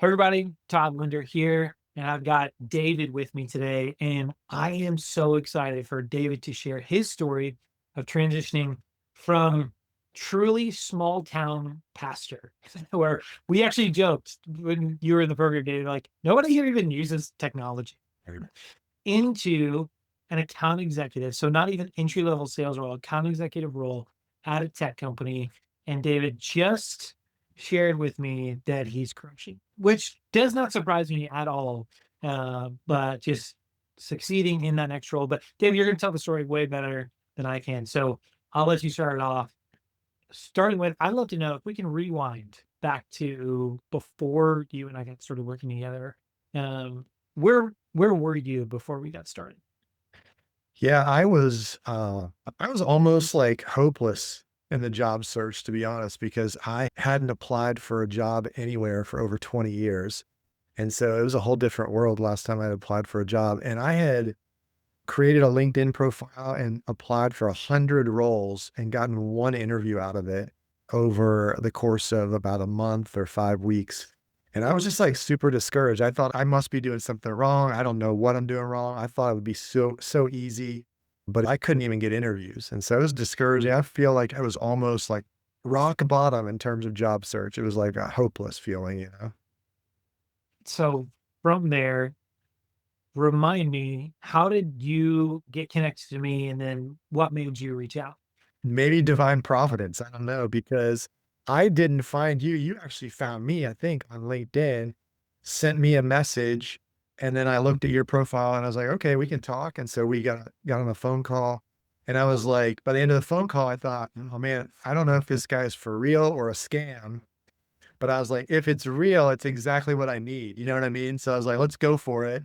Hey everybody, Todd Linder here, and I've got David with me today. And I am so excited for David to share his story of transitioning from truly small town pastor, where we actually joked when you were in the program, David, like nobody here even uses technology, into an account executive. So not even entry level sales role, account executive role at a tech company. And David just shared with me that he's crushing, which does not surprise me at all. But just succeeding in that next role. But David, you're going to tell the story way better than I can. So I'll let you start it off. Starting with, I'd love to know if we can rewind back to before you and I got started working together. Um, where were you before we got started? Yeah, I was almost like hopeless in the job search, to be honest, because I hadn't applied for a job anywhere for over 20 years. And so it was a whole different world last time I had applied for a job. And I had created a LinkedIn profile and applied for 100 roles and gotten one interview out of it over the course of about a month or 5 weeks. And I was just like super discouraged. I thought I must be doing something wrong. I don't know what I'm doing wrong. I thought it would be so easy, but I couldn't even get interviews. And so it was discouraging. I feel like I was almost like rock bottom in terms of job search. It was like a hopeless feeling. So from there, remind me, how did you get connected to me? And then what made you reach out? Maybe divine providence, I don't know, because I didn't find you. You actually found me, I think, on LinkedIn, sent me a message, and then I looked at your profile and I was like, "Okay, we can talk." And so we got on a phone call, and I was like, by the end of the phone call, I thought, "Oh man, I don't know if this guy is for real or a scam." But I was like, "If it's real, it's exactly what I need." You know what I mean? So I was like, "Let's go for it."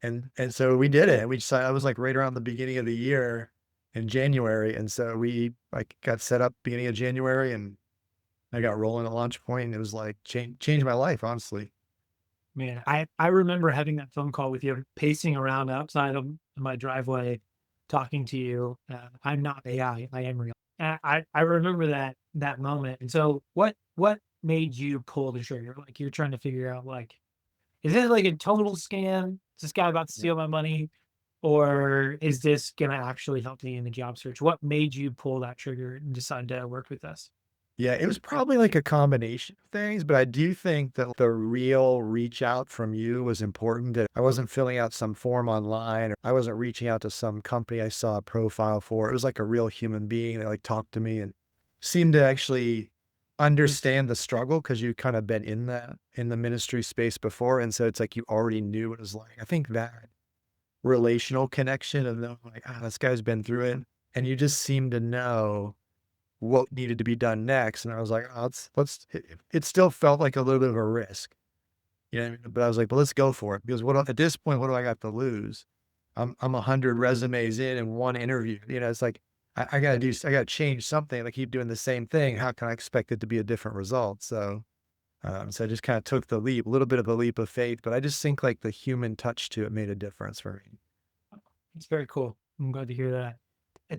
And so we did it. We decided I was, like, right around the beginning of the year in January, and so we, like, got set up beginning of January, and I got rolling at launch point, and it was, like, changed my life, honestly. Man, I remember having that phone call with you, pacing around outside of my driveway, talking to you. I'm not AI, I am real. I remember that moment. And so what made you pull the trigger? Like you're trying to figure out like, is this like a total scam? Is this guy about to Yeah. steal my money? Or is this gonna actually help me in the job search? What made you pull that trigger and decide to work with us? Yeah, it was probably, like, a combination of things, but I do think that the real reach out from you was important, that I wasn't filling out some form online, or I wasn't reaching out to some company I saw a profile for. It was like a real human being that, like, talked to me and seemed to actually understand the struggle because 'cause you've kinda been in the ministry space before, and so it's like you already knew what it was like. I think that relational connection of knowing, like, this guy's been through it," and you just seem to know what needed to be done next, and I was like, "Oh, let's" it still felt like a little bit of a risk, you know what I mean? But I was like, "But let's go for it," because at this point, what do I got to lose? I'm 100 resumes in and 1 interview, it's like, I gotta change something. I keep doing the same thing. How can I expect it to be a different result? So I just kinda took the leap, a little bit of a leap of faith, but I just think, like, the human touch to it made a difference for me. It's very cool. I'm glad to hear that.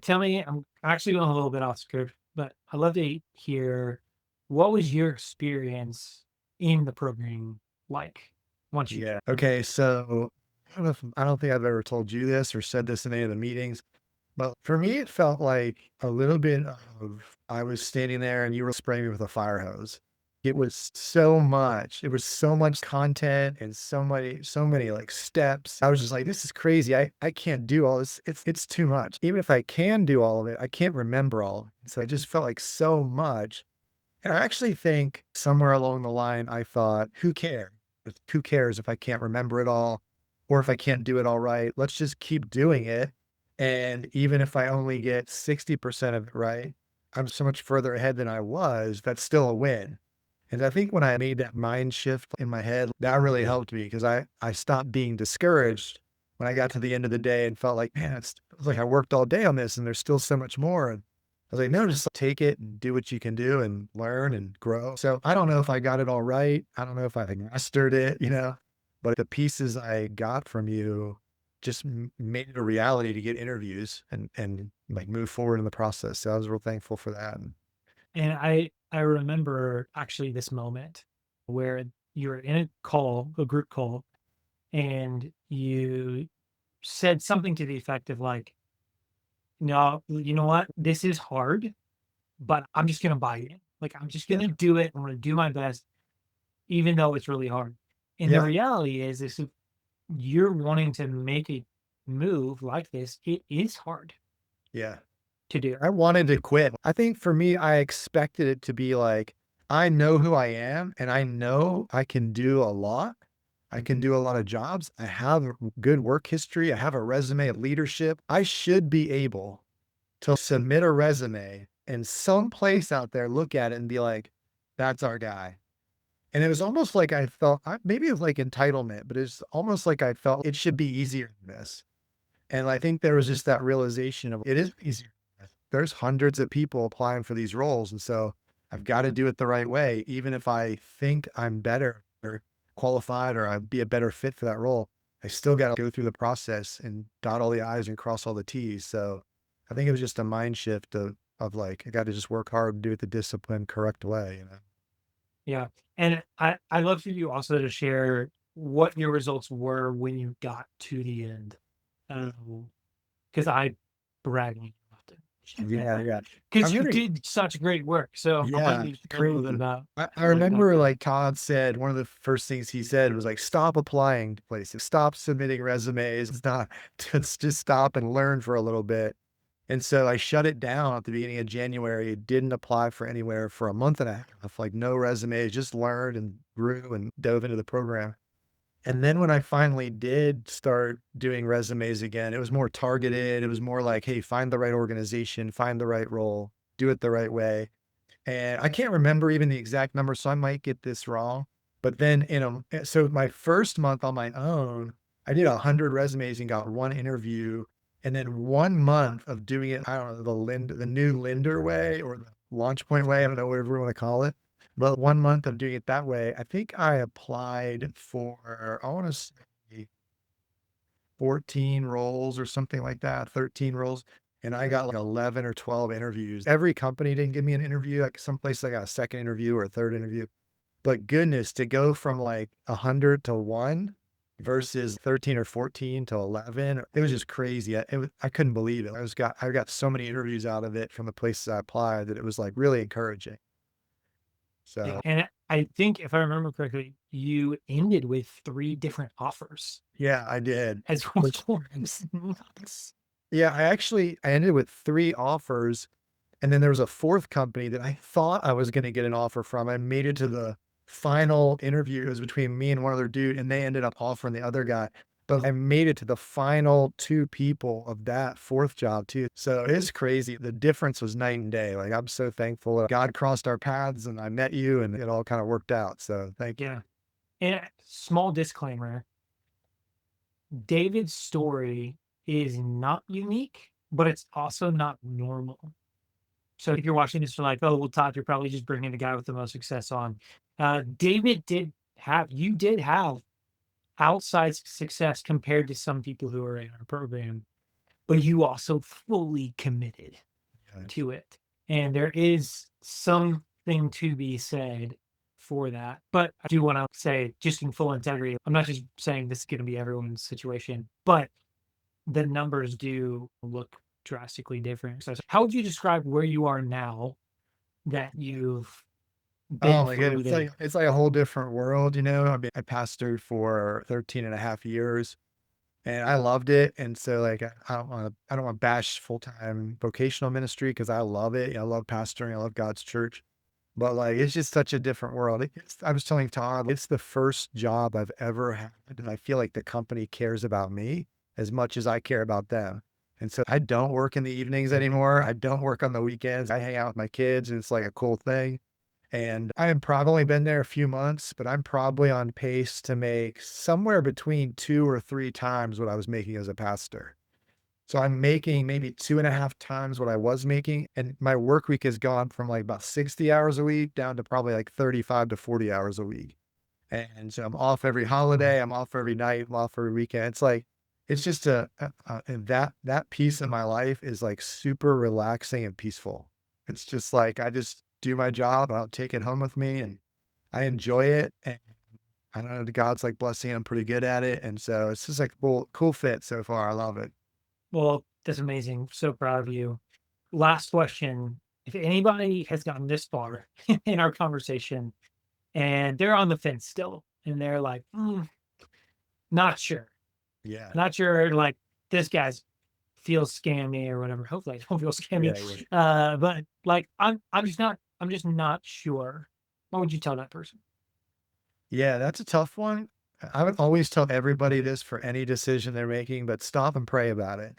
Tell me, I'm actually going a little bit off script, but I'd love to hear what was your experience in the programming like once you Yeah. Okay, so I don't think I've ever told you this or said this in any of the meetings. Well, for me, it felt like a little bit of I was standing there and you were spraying me with a fire hose. It was so much. It was so much content and so many like steps. I was just like, this is crazy. I can't do all this. It's too much. Even if I can do all of it, I can't remember all of it. So it just felt like so much. And I actually think somewhere along the line, I thought, who cares? Who cares if I can't remember it all or if I can't do it all right? Let's just keep doing it. And even if I only get 60% of it right, I'm so much further ahead than I was. That's still a win. And I think when I made that mind shift in my head, that really helped me because I stopped being discouraged when I got to the end of the day and felt like, man, it was like I worked all day on this and there's still so much more. And I was like, no, just take it and do what you can do and learn and grow. So I don't know if I got it all right. I don't know if I mastered it, but the pieces I got from you just made it a reality to get interviews and like move forward in the process. So I was real thankful for that. and I remember actually this moment where you were in a call, a group call, and you said something to the effect of like, "No, you know what? This is hard, but I'm just gonna buy it. Like, I'm just gonna do it. I'm gonna do my best, even though it's really hard." And the Yeah. reality is if you're wanting to make a move like this, it is hard Yeah. to do. I wanted to quit. I think for me, I expected it to be like, I know who I am and I know I can do a lot. I can do a lot of jobs. I have a good work history. I have a resume of leadership. I should be able to submit a resume and some place out there look at it and be like, that's our guy. And it was almost like I felt maybe it was like entitlement, but it's almost like I felt it should be easier than this. And I think there was just that realization of it is easier. There's hundreds of people applying for these roles. And so I've got to do it the right way. Even if I think I'm better or qualified or I'd be a better fit for that role, I still got to go through the process and dot all the I's and cross all the T's. So I think it was just a mind shift of like, I got to just work hard and do it the disciplined, correct way, you know? Yeah. And I love for you also to share what your results were when you got to the end. Because I brag on you Yeah. often. Yeah. I'm Because you going to did such great work. So I'll let Yeah, you share a little bit crazy. about I what got remember you. like Todd said, one of the first things he said was like, stop applying to places, stop submitting resumes. It's not, just stop and learn for a little bit. And so I shut it down at the beginning of January, didn't apply for anywhere for a month and a half, like no resumes, just learned and grew and dove into the program. And then when I finally did start doing resumes again, it was more targeted. It was more like, hey, find the right organization, find the right role, do it the right way. And I can't remember even the exact number, so I might get this wrong. But then, so my first month on my own, I did 100 resumes and got one interview. And then 1 month of doing it, I don't know, the new Linder way or the launch point way, I don't know, whatever you want to call it. But 1 month of doing it that way, I think I applied for, I want to say 14 roles or something like that, 13 roles. And I got like 11 or 12 interviews. Every company didn't give me an interview. Like some places I got a second interview or a third interview. But goodness, to go from like 100 to one versus 13 or 14 to 11, it was just crazy. I couldn't believe it. I got so many interviews out of it from the places I applied that it was like really encouraging. Yeah. So And I think if I remember correctly, you ended with 3 different offers yeah, I did. as Which well. Nuts. yeah, I ended with 3 offers. And then there was a fourth company that I thought I was gonna get an offer from. I made it to the final interview. It was between me and one other dude, and they ended up offering the other guy. But I made it to the final 2 people of that fourth job too. So it's crazy. The difference was night and day. Like, I'm so thankful that God crossed our paths and I met you and it all kind of worked out. So thank you. Yeah. And small disclaimer, David's story is not unique, but it's also not normal. So if you're watching this, you're like, "Oh, well, Todd, you're probably just bringing the guy with the most success on." David did have outside success compared to some people who are in our program, but you also fully committed Yes. to it. And there is something to be said for that. But I do want to say, just in full integrity, I'm not just saying this is going to be everyone's situation, but the numbers do look drastically different. So, how would you describe where you are now that you've Oh been my goodness. through this? It's like a whole different world, you know. I pastored for 13 and a half years. And I loved it, and so, like, I don't wanna bash full-time vocational ministry because I love it, I love pastoring, I love God's church, but, like, it's just such a different world. I was telling Todd, it's the first job I've ever had, and I feel like the company cares about me as much as I care about them, and so I don't work in the evenings anymore, I don't work on the weekends, I hang out with my kids, and it's like a cool thing. And I have probably been there a few months, but I'm probably on pace to make somewhere between 2 or 3 times what I was making as a pastor. So I'm making maybe 2.5 times what I was making, and my work week has gone from, like, about 60 hours a week down to probably, like, 35 to 40 hours a week. And so I'm off every holiday, I'm off every night, I'm off every weekend. It's like it's just and that piece of my life is, like, super relaxing and peaceful. It's just like I just do my job, I'll take it home with me, and I enjoy it, I don't know, God's like blessing. I'm pretty good at it. And so it's just like cool fit so far. I love it. Well, that's amazing. So proud of you. Last question. If anybody has gotten this far in our conversation and they're on the fence still, and they're like, not sure, Yeah. not sure, like this guy's feels scammy or whatever. Hopefully I don't feel scammy. Yeah. Yeah. But like I'm just not sure. What would you tell that person? Yeah. That's a tough one. I would always tell everybody this for any decision they're making, but stop and pray about it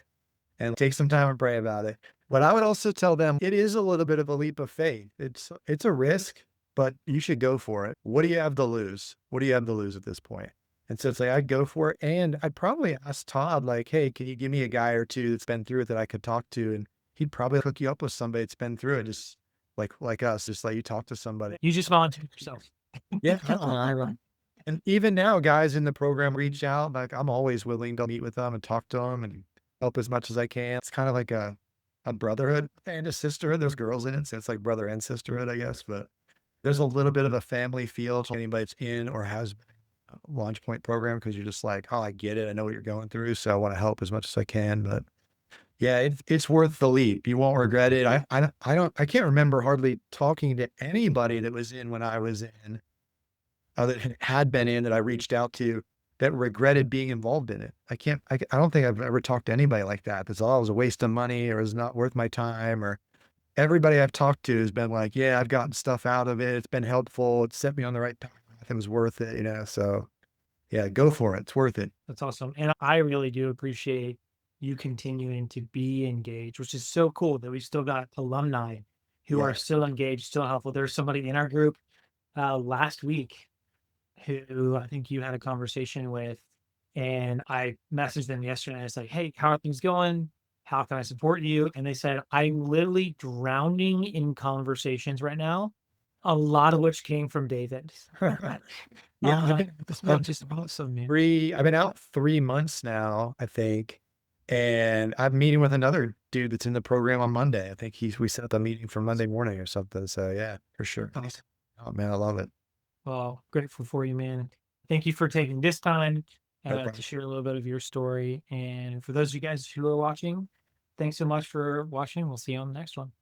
and take some time and pray about it. But I would also tell them it is a little bit of a leap of faith. It's a risk, but you should go for it. What do you have to lose? What do you have to lose at this point? And so it's like I'd go for it. And I'd probably ask Todd, like, hey, can you give me a guy or two that's been through it that I could talk to? And he'd probably hook you up with somebody that's been through it, just like us, just let you talk to somebody. You just volunteer yourself. Yeah. And even now, guys in the program reach out. Like I'm always willing to meet with them and talk to them and help as much as I can. It's kind of like a brotherhood and a sisterhood. There's girls in it, so it's like brother and sisterhood, I guess. But there's a little bit of a family feel to anybody that's in or has been a Launch Point program because you're just like, oh, I get it. I know what you're going through, so I want to help as much as I can. But yeah, it's worth the leap. You won't regret it. I can't remember hardly talking to anybody that was in when I was in that had been in that I reached out to that regretted being involved in it. I don't think I've ever talked to anybody like that. That's all, it was a waste of money or it's not worth my time. Or everybody I've talked to has been like, yeah, I've gotten stuff out of it. It's been helpful. It set me on the right path. It was worth it, you know? So yeah, go for it. It's worth it. That's awesome. And I really do appreciate you continuing to be engaged, which is so cool that we still got alumni who are Yeah. still engaged, still helpful. There's somebody in our group last week who I think you had a conversation with, and I messaged them yesterday. And I was like, "Hey, how are things going? How can I support you?" And they said, "I'm literally drowning in conversations right now, a lot of which came from David." Yeah. That's not just awesome, man. I've been out 3 months now, I think. And I'm meeting with another dude that's in the program on Monday. I think we set up a meeting for Monday morning or something. So yeah, for sure. Awesome. Oh man, I love it. Well, grateful for you, man. Thank you for taking this time No to problem. share a little bit of your story. And for those of you guys who are watching, thanks so much for watching. We'll see you on the next one.